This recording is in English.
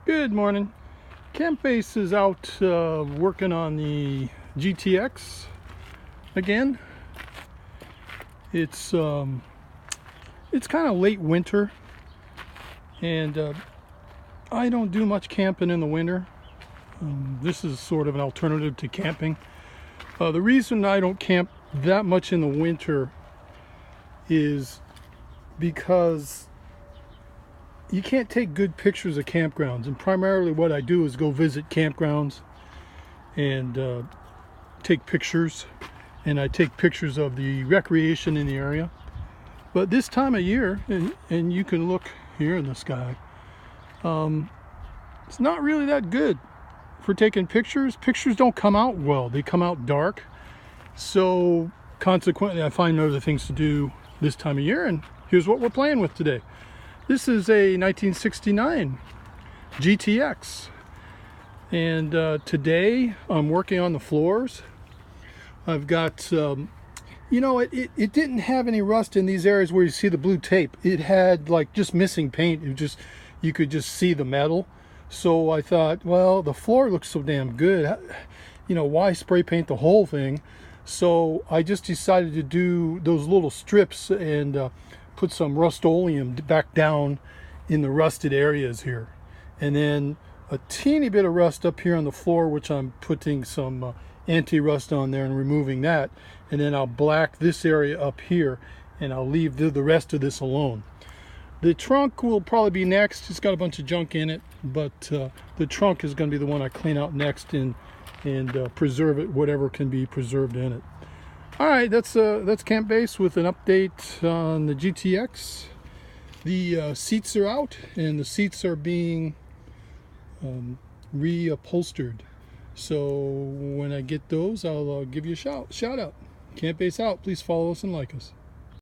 Good morning. Camp Base is out working on the GTX again. It's kind of late winter, and I don't do much camping in the winter. This is sort of an alternative to camping. The reason I don't camp that much in the winter is because you can't take good pictures of campgrounds, and primarily what I do is go visit campgrounds and take pictures, and I take pictures of the recreation in the area. But this time of year, and you can look here in the sky, it's not really that good for taking pictures. Pictures don't come out well, they come out dark. So consequently, I find other things to do this time of year, and here's what we're playing with today. This is a 1969 GTX, and today I'm working on the floors. I've got, you know, it didn't have any rust in these areas where you see the blue tape. It had like just missing paint. You could just see the metal. So I thought, well, the floor looks so damn good, you know, why spray paint the whole thing? So I just decided to do those little strips and put some Rust-Oleum back down in the rusted areas here, and then a teeny bit of rust up here on the floor, which I'm putting some anti-rust on there and removing that, and then I'll black this area up here, and I'll leave the rest of this alone. The trunk will probably be next. It's got a bunch of junk in it, but the trunk is going to be the one I clean out next and preserve it, whatever can be preserved in it. All right, that's Camp Base with an update on the GTX. The seats are out, and the seats are being reupholstered. So when I get those, I'll give you a shout out. Camp Base out. Please follow us and like us.